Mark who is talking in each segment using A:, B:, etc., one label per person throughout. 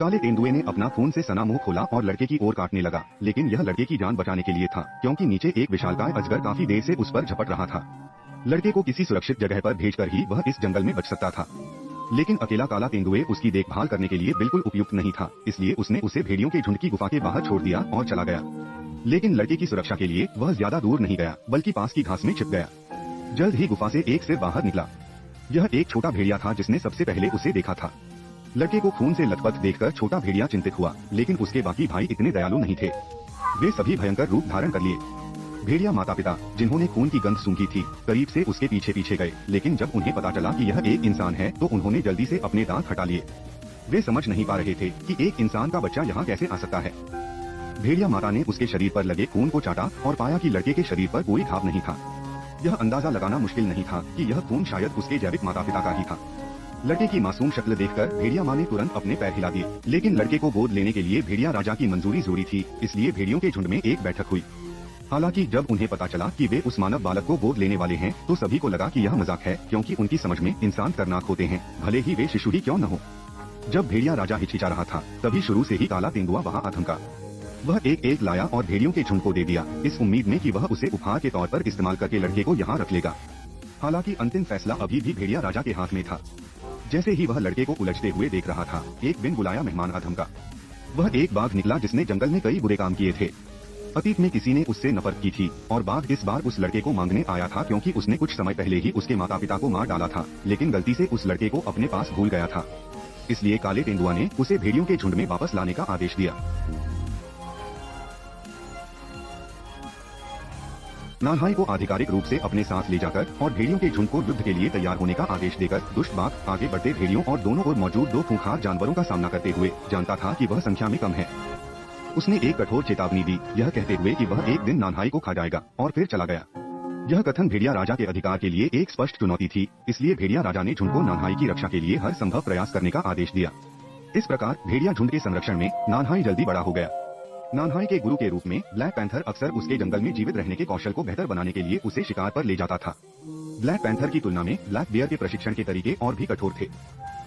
A: काले तेंदुए ने अपना खून से सना मुंह खोला और लड़के की ओर काटने लगा, लेकिन यह लड़के की जान बचाने के लिए था, क्योंकि नीचे एक विशालकाय अजगर काफी देर से उस पर झपट रहा था। लड़के को किसी सुरक्षित जगह पर भेजकर ही वह इस जंगल में बच सकता था, लेकिन अकेला काला तेंदुए उसकी देखभाल करने के लिए बिल्कुल उपयुक्त नहीं था, इसलिए उसने उसे भेड़ियों के झुंड की गुफा के बाहर छोड़ दिया और चला गया। लेकिन लड़के की सुरक्षा के लिए वह ज्यादा दूर नहीं गया, बल्कि पास की घास में छिप गया। जल्द ही गुफा से एक सिर बाहर निकला। यह एक छोटा भेड़िया था जिसने सबसे पहले उसे देखा था। लड़के को खून से लथपथ देखकर छोटा भेड़िया चिंतित हुआ, लेकिन उसके बाकी भाई इतने दयालु नहीं थे। वे सभी भयंकर रूप धारण कर लिए। भेड़िया माता पिता, जिन्होंने खून की गंध सूंघी थी, करीब से उसके पीछे पीछे गए, लेकिन जब उन्हें पता चला कि यह एक इंसान है तो उन्होंने जल्दी से अपने दांत हटा लिए। वे समझ नहीं पा रहे थे कि एक इंसान का बच्चा यहाँ कैसे आ सकता है। भेड़िया माता ने उसके शरीर पर लगे खून को चाटा और पाया कि लड़के के शरीर पर कोई घाव नहीं था। यह अंदाजा लगाना मुश्किल नहीं था कि यह खून शायद उसके जैविक माता पिता का ही था। लड़के की मासूम शक्ल देखकर भेड़िया माँ ने तुरंत अपने पैर हिला दिए, लेकिन लड़के को गोद लेने के लिए भेड़िया राजा की मंजूरी जरूरी थी, इसलिए भेड़ियों के झुंड में एक बैठक हुई। हालांकि जब उन्हें पता चला कि वे उस मानव बालक को गोद लेने वाले हैं, तो सभी को लगा कि यह मजाक है, क्योंकि उनकी समझ में इंसान खतरनाक होते हैं, भले ही वे शिशु ही क्यों न हो। जब भेड़िया राजा हिचकिचा रहा था, तभी शुरू से ही काला तेंदुआ वहाँ आ धमका। वह एक लाया और भेड़ियों के झुंड को दे दिया, इस उम्मीद में कि वह उसे उपहार के तौर पर इस्तेमाल करके लड़के को यहाँ रख लेगा। हालांकि अंतिम फैसला अभी भी भेड़िया राजा के हाथ में था। जैसे ही वह लड़के को उलझते हुए देख रहा था, एक बिन बुलाया मेहमान आ धमका। वह एक बाघ निकला जिसने जंगल में कई बुरे काम किए थे। अतीत में किसी ने उससे नफरत की थी और बाघ इस बार उस लड़के को मांगने आया था, क्योंकि उसने कुछ समय पहले ही उसके माता पिता को मार डाला था, लेकिन गलती से उस लड़के को अपने पास भूल गया था। इसलिए काले तेंदुआ ने उसे भेड़ियों के झुंड में वापस लाने का आदेश दिया। नानहाई को आधिकारिक रूप से अपने साथ ले जाकर और भेड़ियों के झुंड को युद्ध के लिए तैयार होने का आदेश देकर दुष्ट बाघ आगे बढ़ते भेड़ियों और दोनों ओर मौजूद दो खूंखार जानवरों का सामना करते हुए जानता था कि वह संख्या में कम है। उसने एक कठोर चेतावनी दी, यह कहते हुए कि वह एक दिन नानहाई को खा जाएगा, और फिर चला गया। यह कथन भेड़िया राजा के अधिकार के लिए एक स्पष्ट चुनौती थी, इसलिए भेड़िया राजा ने झुंड को नानहाई की रक्षा के लिए हर संभव प्रयास करने का आदेश दिया। इस प्रकार भेड़िया झुंड के संरक्षण में नानहाई जल्दी बड़ा हो गया। नानहाई के गुरु के रूप में ब्लैक पैंथर अक्सर उसके जंगल में जीवित रहने के कौशल को बेहतर बनाने के लिए उसे शिकार पर ले जाता था। ब्लैक पैंथर की तुलना में ब्लैक बियर के प्रशिक्षण के तरीके और भी कठोर थे।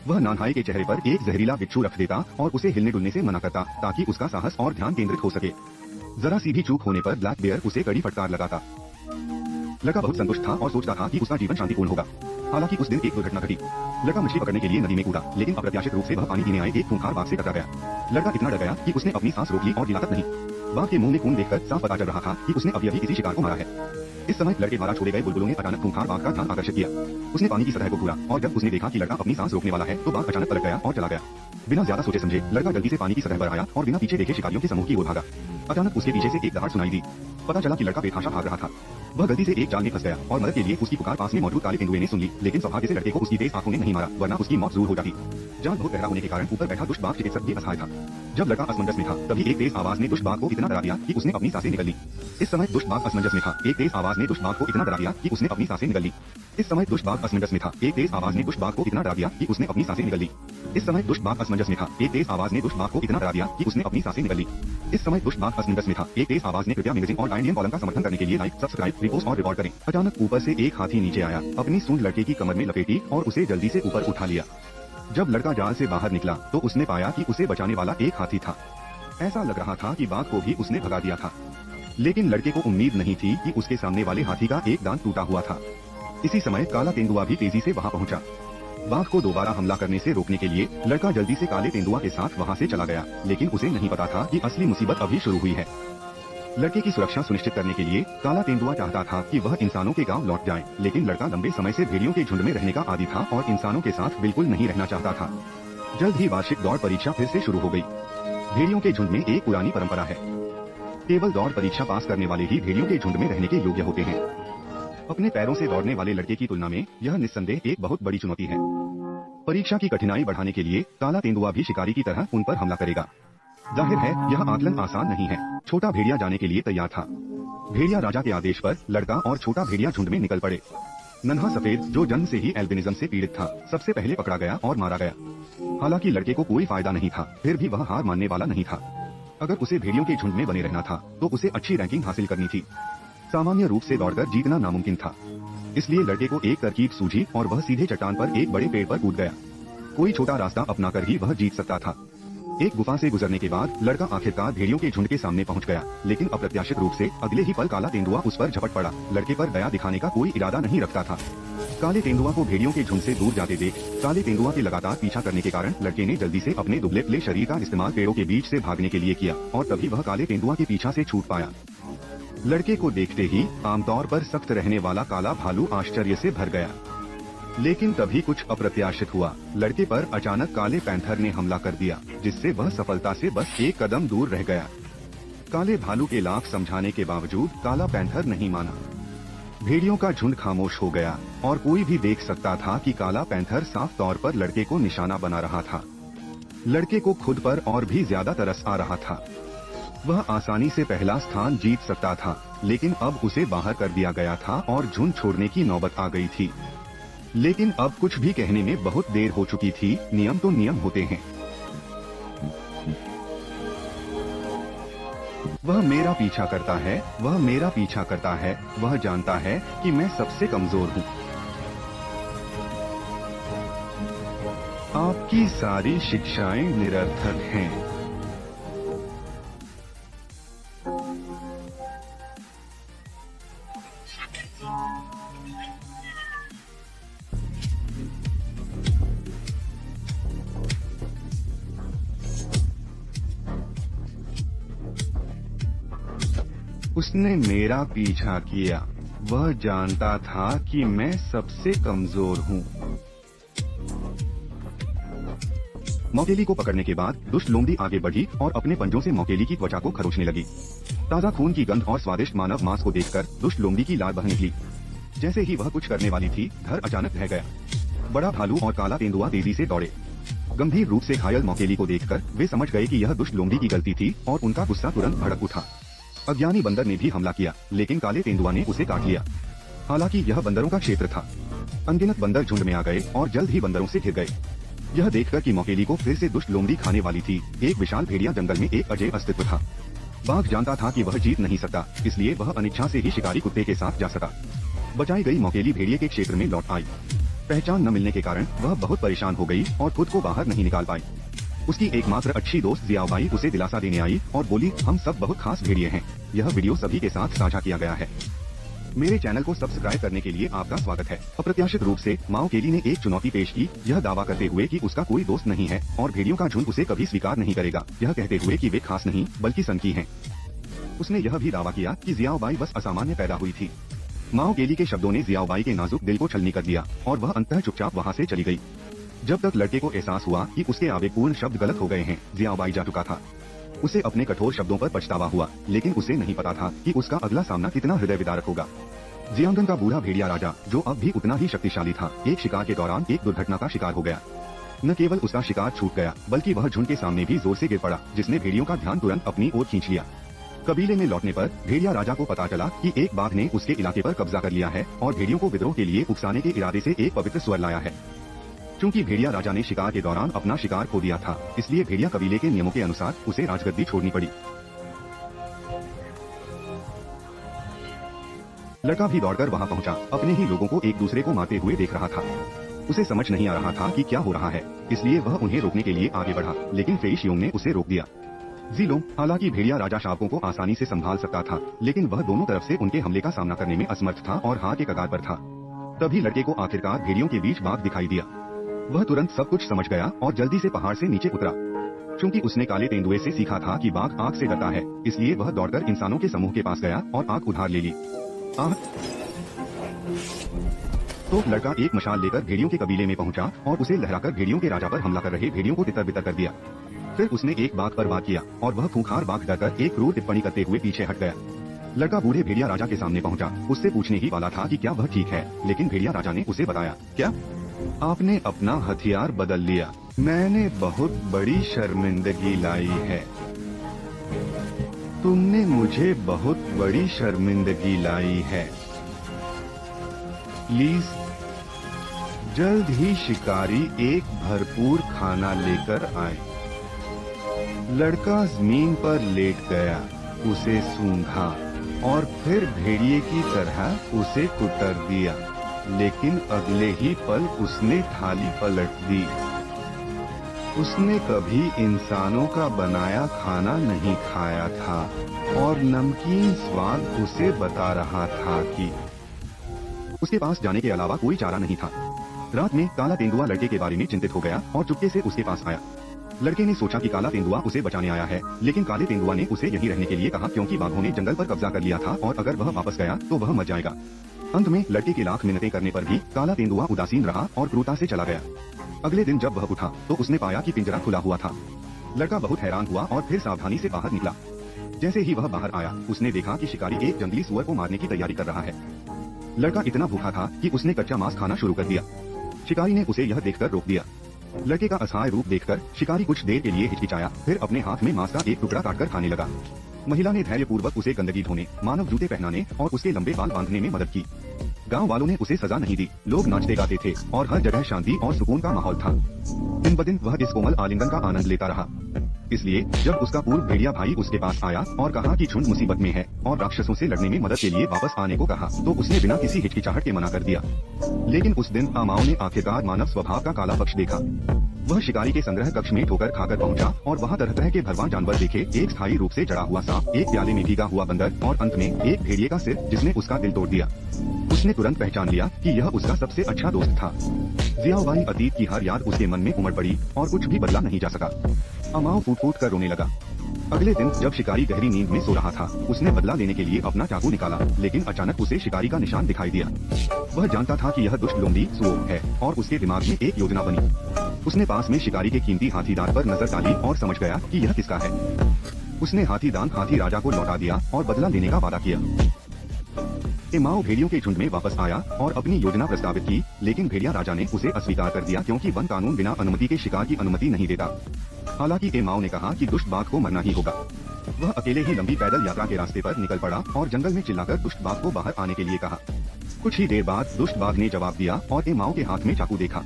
A: वह नानहाई के चेहरे पर एक जहरीला बिच्छू रख देता और उसे हिलने डुलने से मना करता, ताकि उसका साहस और ध्यान केंद्रित हो सके। जरा सी भी चूक होने पर ब्लैक बियर उसे कड़ी फटकार लगाता। लड़का बहुत संतुष्ट था और सोचता था कि उसका जीवन शांतिपूर्ण होगा। हालांकि उस दिन एक दुर्घटना घटी। लड़का मछली पकड़ने के लिए नदी में कूदा, लेकिन अप्रत्याशित रूप से वह पानी पीने आए एक खूंखार बाघ से टकरा गया। लड़का इतना डर गया कि उसने अपनी सांस रोक ली और हिला तक नहीं। बाघ के मुंह में खून देखकर साफ पता चल रहा था कि उसने अभी किसी शिकार को मारा है। इस समय लड़के द्वारा छोड़े गए बुलबुलों ने अचानक खूंखार बाघ का ध्यान आकर्षित किया। उसने पानी की सतह को घूरा और जब उसने देखा कि लड़का अपनी सांस रोकने वाला है, तो बाघ अचानक पलट गया और चला गया। बिना ज्यादा सोचे समझे लड़का जल्दी से पानी की सतह पर आया और बिना पीछे देखे शिकारियों के समूह की ओर भागा। अचानक उसके पीछे से एक दहाड़ सुनाई दी। पता चला कि लड़का बेतहाशा भाग रहा था। वह गलती से एक जाल में फंस गया और मदद के लिए उसकी पुकार पास में मौजूद काले तेंदुए ने सुन ली, लेकिन सौभाग्य से लड़के को उसकी तेज आंखों ने नहीं मारा, वरना उसकी मौत जरूर हो जाती। जाल बहुत गहरा होने के कारण ऊपर बैठा दुष्ट बाघ चिकित्सक भी असहाय था। जब लड़का असमंजस में था, तभी एक तेज आवाज ने दुष्ट बाघ को इतना डरा दिया कि उसने अपनी सांसें निकाल ली। इस समय दुष्ट बाघ असमंजस में था, एक तेज आवाज ने दुष्ट बाघ को इतना डरा दिया कि उसने अपनी सांसें निकाल ली। इस समय दुष्ट बाघ असमंजस में था, एक तेज आवाज ने दुष्ट बाघ को इतना डरा दिया कि उसने अपनी सांसें निकाल ली। इस समय दुष्ट बाघ असमंजस में था, एक तेज आवाज ने दुष्ट बाघ को इतना डरा दिया कि उसने अपनी सांसें निकाल ली। इस समय दुष्ट बाघ असमंजस में था, एक तेज आवाज ने कृपया मैगजीन और इंडियन कॉलम का समर्थन करने के लिए लाइक, सब्सक्राइब, रिपोस्ट और रिकॉर्ड करें। अचानक ऊपर से एक हाथी नीचे आया, अपनी सूंड लड़के की कमर में लपेटी और उसे जल्दी से ऊपर उठा लिया। जब लड़का जाल से बाहर निकला तो उसने पाया कि उसे बचाने वाला एक हाथी था। ऐसा लग रहा था कि बाघ को भी उसने भगा दिया था, लेकिन लड़के को उम्मीद नहीं थी कि उसके सामने वाले हाथी का एक दांत टूटा हुआ था। इसी समय काला तेंदुआ भी तेजी से वहां पहुंचा। बाघ को दोबारा हमला करने से रोकने के लिए लड़का जल्दी से काले तेंदुआ के साथ वहां से चला गया, लेकिन उसे नहीं पता था कि असली मुसीबत अभी शुरू हुई है। लड़के की सुरक्षा सुनिश्चित करने के लिए काला तेंदुआ चाहता था कि वह इंसानों के गांव लौट जाए, लेकिन लड़का लंबे समय से भेड़ियों के झुंड में रहने का आदी था और इंसानों के साथ बिल्कुल नहीं रहना चाहता था। जल्द ही वार्षिक दौड़ परीक्षा फिर से शुरू हो गई। भेड़ियों के झुंड में एक पुरानी परंपरा है, केवल दौड़ परीक्षा पास करने वाले ही भेड़ियों के झुंड में रहने के योग्य होते हैं। अपने पैरों से दौड़ने वाले लड़के की तुलना में यह निस्संदेह एक बहुत बड़ी चुनौती है। परीक्षा की कठिनाई बढ़ाने के लिए काला तेंदुआ भी शिकारी की तरह उन पर हमला करेगा। जाहिर है यह आकलन आसान नहीं है। छोटा भेड़िया जाने के लिए तैयार था। भेड़िया राजा के आदेश पर लड़का और छोटा भेड़िया झुंड में निकल पड़े। नन्हा सफेद, जो जन्म से ही एल्बिनिज्म से पीड़ित था, सबसे पहले पकड़ा गया और मारा गया। हालांकि लड़के को कोई फायदा नहीं था, फिर भी वह हार मानने वाला नहीं था। अगर उसे भेड़ियों के झुंड में बने रहना था तो उसे अच्छी रैंकिंग हासिल करनी थी। सामान्य रूप से दौड़कर जीतना नामुमकिन था, इसलिए लड़के को एक तरकीब सूझी और वह सीधे चट्टान पर एक बड़े पेड़ पर कूद गया। कोई छोटा रास्ता अपनाकर ही वह जीत सकता था। एक गुफा से गुजरने के बाद लड़का आखिरकार भेड़ियों के झुंड के सामने पहुंच गया, लेकिन अप्रत्याशित रूप से अगले ही पल काला तेंदुआ उस पर झपट पड़ा। लड़के पर दया दिखाने का कोई इरादा नहीं रखता था। काले तेंदुआ को भेड़ियों के झुंड से दूर जाते देख काले तेंदुआ के लगातार पीछा करने के कारण लड़के ने जल्दी से अपने दुबले पतले शरीर का इस्तेमाल पेड़ों के बीच से भागने के लिए किया और तभी वह काले तेंदुआ के पीछा से छूट पाया। लड़के को देखते ही आमतौर पर सख्त रहने वाला काला भालू आश्चर्य से भर गया, लेकिन तभी कुछ अप्रत्याशित हुआ। लड़के पर अचानक काले पैंथर ने हमला कर दिया, जिससे वह सफलता से बस एक कदम दूर रह गया। काले भालू के लाख समझाने के बावजूद काला पैंथर नहीं माना। भेड़ियों का झुंड खामोश हो गया और कोई भी देख सकता था कि काला पैंथर साफ तौर पर लड़के को निशाना बना रहा था। लड़के को खुद पर और भी ज्यादा तरस आ रहा था। वह आसानी से पहला स्थान जीत सकता था, लेकिन अब उसे बाहर कर दिया गया था और झुंड छोड़ने की नौबत आ गई थी। लेकिन अब कुछ भी कहने में बहुत देर हो चुकी थी। नियम तो नियम होते हैं। वह मेरा पीछा करता है, वह मेरा पीछा करता है। वह जानता है कि मैं सबसे कमजोर हूँ। आपकी सारी शिक्षाएं निरर्थक हैं। उसने मेरा पीछा किया। वह जानता था कि मैं सबसे कमजोर हूँ। मौकेली को पकड़ने के बाद दुष्ट लोमड़ी आगे बढ़ी और अपने पंजों से मौकेली की त्वचा को खरोचने लगी। ताजा खून की गंध और स्वादिष्ट मानव मांस को देखकर दुष्ट लोमड़ी की लार बह निकली। जैसे ही वह कुछ करने वाली थी, धर अचानक रह गया। बड़ा भालू और काला तेंदुआ तेजी से दौड़े। गंभीर रूप से घायल मौकेली को देखकर वे समझ गए कि यह दुष्ट लोमड़ी की गलती थी और उनका गुस्सा तुरंत भड़क उठा। अज्ञानी बंदर ने भी हमला किया, लेकिन काले तेंदुआ ने उसे काट लिया। हालांकि यह बंदरों का क्षेत्र था। अनगिनत बंदर झुंड में आ गए और जल्द ही बंदरों से घिर गए। यह देखकर कि मौकेली को फिर से दुष्ट लोमड़ी खाने वाली थी, एक विशाल भेड़िया जंगल में एक अजय अस्तित्व था। बाघ जानता था कि वह जीत नहीं सकता, इसलिए वह अनिच्छा से ही शिकारी कुत्ते के साथ जा सका। बचाई गई मौकेली भेड़िए के क्षेत्र में लौट आई। पहचान न मिलने के कारण वह बहुत परेशान हो गई और खुद को बाहर नहीं निकाल पाई। उसकी एकमात्र अच्छी दोस्त जियाबाई उसे दिलासा देने आई और बोली, हम सब बहुत खास भेड़िए हैं। यह वीडियो सभी के साथ साझा किया गया है। मेरे चैनल को सब्सक्राइब करने के लिए आपका स्वागत है। अप्रत्याशित रूप से मौकेली ने एक चुनौती पेश की, यह दावा करते हुए कि उसका कोई दोस्त नहीं है और भेड़ियों का झुंड उसे कभी स्वीकार नहीं करेगा, यह कहते हुए कि वे खास नहीं बल्कि सनकी हैं। उसने यह भी दावा किया कि जियाबाई बस असामान्य पैदा हुई थी। मौकेली के शब्दों ने जियाबाई के नाजुक दिल को छलनी कर दिया और वह अंततः चुपचाप वहाँ से चली गई। जब तक लड़के को एहसास हुआ कि उसके आवेगपूर्ण शब्द गलत हो गए हैं, जियाबाई जा चुका था। उसे अपने कठोर शब्दों पर पछतावा हुआ, लेकिन उसे नहीं पता था कि उसका अगला सामना कितना हृदय विदारक होगा। जियांगन का बूढ़ा भेड़िया राजा, जो अब भी उतना ही शक्तिशाली था, एक शिकार के दौरान एक दुर्घटना का शिकार हो गया। न केवल उसका शिकार छूट गया, बल्कि वह झुंड के सामने भी जोर से गिर पड़ा, जिसने भेड़ियों का ध्यान तुरंत अपनी ओर खींच लिया। कबीले में लौटने पर भेड़िया राजा को पता चला कि एक बाघ ने उसके इलाके पर कब्जा कर लिया है और भेड़ियों को विद्रोह के लिए उकसाने के इरादे से एक पवित्र स्वर लाया है। चूंकि भेड़िया राजा ने शिकार के दौरान अपना शिकार खो दिया था, इसलिए भेड़िया कबीले के नियमों के अनुसार उसे राजगद्दी छोड़नी पड़ी। लड़का भी दौड़कर वहां पहुंचा। अपने ही लोगों को एक दूसरे को मारते हुए देख रहा था। उसे समझ नहीं आ रहा था कि क्या हो रहा है, इसलिए वह उन्हें रोकने के लिए आगे बढ़ा, लेकिन फेई शियोंग ने उसे रोक दिया। जीलोंग, हालांकि भेड़िया राजा शावकों को आसानी से संभाल सकता था, लेकिन वह दोनों तरफ से उनके हमले का सामना करने में असमर्थ था और हार के कगार पर था। तभी लड़के को आखिरकार भेड़ियों के बीच बाघ दिखाई दिया। वह तुरंत सब कुछ समझ गया और जल्दी से पहाड़ से नीचे उतरा। चूंकि उसने काले तेंदुए से सीखा था कि बाघ आग से डरता है, इसलिए वह दौड़कर इंसानों के समूह के पास गया और आग उधार ले ली। तो लड़का एक मशाल लेकर भेड़ियों के कबीले में पहुंचा और उसे लहराकर भेड़ियों के राजा पर हमला कर रहे भेड़ियों को तितर बितर कर दिया। फिर उसने एक बाघ पर वार किया और वह खूंखार बाघ डरकर एक क्रूर टिप्पणी करते हुए पीछे हट गया। लड़का बूढ़े भेड़िया राजा के सामने पहुंचा। उससे पूछने ही वाला था कि क्या वह ठीक है, लेकिन भेड़िया राजा ने उसे बताया, क्या आपने अपना हथियार बदल लिया? मैंने बहुत बड़ी शर्मिंदगी लाई है। तुमने मुझे बहुत बड़ी शर्मिंदगी लाई है। प्लीज, जल्द ही शिकारी एक भरपूर खाना लेकर आए। लड़का जमीन पर लेट गया, उसे सूंघा और फिर भेड़िए की तरह उसे कुतर दिया, लेकिन अगले ही पल उसने थाली पलट दी। उसने कभी इंसानों का बनाया खाना नहीं खाया था और नमकीन स्वाद उसे बता रहा था कि उसके पास जाने के अलावा कोई चारा नहीं था। रात में काला तेंदुआ लड़के के बारे में चिंतित हो गया और चुपके से उसके पास आया। लड़के ने सोचा कि काला तेंदुआ उसे बचाने आया है, लेकिन काले तेंदुआ ने उसे यहीं रहने के लिए कहा क्योंकि बाघों ने जंगल पर कब्जा कर लिया था और अगर वह वापस गया तो वह मर जाएगा। अंत में लड़के की लाख मिन्नतें करने पर भी काला तेंदुआ उदासीन रहा और क्रूरता से चला गया। अगले दिन जब वह उठा तो उसने पाया कि पिंजरा खुला हुआ था। लड़का बहुत हैरान हुआ और फिर सावधानी से बाहर निकला। जैसे ही वह बाहर आया उसने देखा कि शिकारी एक जंगली सुअर को मारने की तैयारी कर रहा है। लड़का इतना भूखा था कि उसने कच्चा मांस खाना शुरू कर दिया। शिकारी ने उसे यह देखकर रोक दिया। लड़के का असहाय रूप देखकर शिकारी कुछ देर के लिए हिचकिचाया, फिर अपने हाथ में मांस का एक टुकड़ा काटकर खाने लगा। महिला ने धैर्यपूर्वक उसे गंदगी धोने, मानव जूते पहनाने और उसके लंबे बाल बांधने में मदद की। गांव वालों ने उसे सजा नहीं दी, लोग नाचते गाते थे और हर जगह शांति और सुकून का माहौल था। दिन ब दिन वह इस कोमल आलिंगन का आनंद लेता रहा। इसलिए जब उसका पूर्व भेड़िया भाई उसके पास आया और कहा कि झुंड मुसीबत में है और राक्षसों से लड़ने में मदद के लिए वापस आने को कहा, तो उसने बिना किसी हिचकिचाहट के मना कर दिया। लेकिन उस दिन अमाओ ने आखिरकार मानव स्वभाव का काला पक्ष देखा। वह शिकारी के संग्रह कक्ष में ठोकर खाकर पहुंचा और वहां तरह तरह के भगवान जानवर देखे, एक स्थायी रूप से जड़ा हुआ सांप, एक प्याले में भीगा हुआ बंदर और अंत में एक भेड़िए का सिर जिसने उसका दिल तोड़ दिया। उसने तुरंत पहचान लिया कि यह उसका सबसे अच्छा दोस्त था। जियाओबाई अतीत की हर याद उसके मन में उमड़ पड़ी और कुछ भी बदला नहीं जा सका। अमाओ फूट फूट कर रोने लगा। अगले दिन जब शिकारी गहरी नींद में सो रहा था, उसने बदला लेने के लिए अपना चाकू निकाला, लेकिन अचानक उसे शिकारी का निशान दिखाई दिया। वह जानता था कि यह दुष्ट लोमड़ी सुओ है और उसके दिमाग में एक योजना बनी। उसने पास में शिकारी के कीमती हाथी दांत पर नजर डाली और समझ गया कि यह किसका है। उसने हाथी दांत हाथी राजा को लौटा दिया और बदला लेने का वादा किया। एमाओ भेड़ियों के झुंड में वापस आया और अपनी योजना प्रस्तावित की, लेकिन भेड़िया राजा ने उसे अस्वीकार कर दिया क्योंकि वन कानून बिना अनुमति के शिकार की अनुमति नहीं देता। हालांकि एमाओ ने कहा कि दुष्ट बाघ को मरना ही होगा। वह अकेले ही लंबी पैदल यात्रा के रास्ते पर निकल पड़ा और जंगल में चिल्लाकर दुष्ट बाघ को बाहर आने के लिए कहा। कुछ ही देर बाद दुष्ट बाघ ने जवाब दिया और एमाओ के हाथ में चाकू देखा।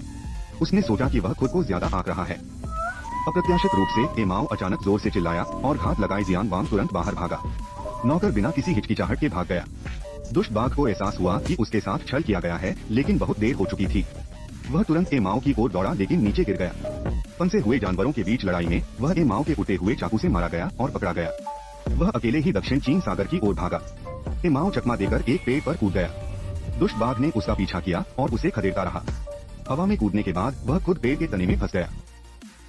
A: उसने सोचा कि वह खुद को ज्यादा आंक रहा है। अप्रत्याशित रूप से एमाओ अचानक जोर से चिल्लाया और घात लगाए जियान वांग तुरंत बाहर भागा। नौकर बिना किसी हिचकिचाहट के भाग गया। दुष्ट बाघ को एहसास हुआ कि उसके साथ छल किया गया है, लेकिन बहुत देर हो चुकी थी। वह तुरंत एमाओ की ओर दौड़ा, लेकिन नीचे गिर गया। फंसे हुए जानवरों के बीच लड़ाई में वह एमाओ के उठे हुए चाकू से मारा गया और पकड़ा गया। वह अकेले ही दक्षिण चीन सागर की ओर भागा। एमाओ चकमा देकर एक पेड़ पर कूद गया। दुष्ट बाघ ने उसका पीछा किया और उसे खदेड़ता रहा। हवा में कूदने के बाद वह खुद पेड़ के तने में फंस गया।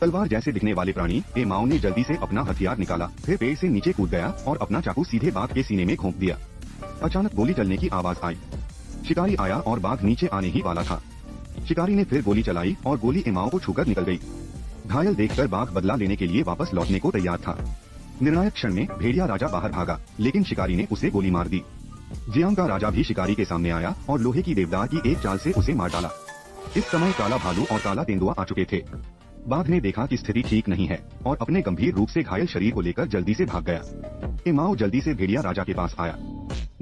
A: तलवार जैसे दिखने वाले प्राणी एमाओ ने जल्दी से अपना हथियार निकाला, फिर पेड़ से नीचे कूद गया और अपना चाकू सीधे बाघ के सीने में घोंप दिया। अचानक गोली चलने की आवाज आई। शिकारी आया और बाघ नीचे आने ही वाला था। शिकारी ने फिर गोली चलाई और गोली एमाओ को छूकर निकल गई। घायल देखकर बाघ बदला लेने के लिए वापस लौटने को तैयार था। निर्णायक क्षण में भेड़िया राजा बाहर भागा, लेकिन शिकारी ने उसे गोली मार दी। जियांग का राजा भी शिकारी के सामने आया और लोहे की देवदार की एक चाल से उसे मार डाला। इस समय काला भालू और काला तेंदुआ आ चुके थे। बाघ ने देखा कि स्थिति ठीक नहीं है और अपने गंभीर रूप से घायल शरीर को लेकर जल्दी से भाग गया। एमाओ जल्दी से भेड़िया राजा के पास आया।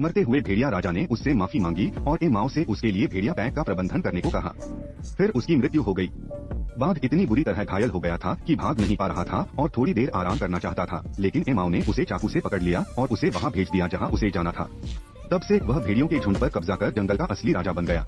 A: मरते हुए भेड़िया राजा ने उससे माफी मांगी और एमाओ से उसके लिए भेड़िया पैक का प्रबंधन करने को कहा। फिर उसकी मृत्यु हो गई। बाघ इतनी बुरी तरह घायल हो गया था कि भाग नहीं पा रहा था और थोड़ी देर आराम करना चाहता था, लेकिन एमाओ ने उसे चाकू से पकड़ लिया और उसे वहां भेज दिया जहां उसे जाना था। तब से वह भेड़ियों के झुंड पर कब्जा कर जंगल का असली राजा बन गया।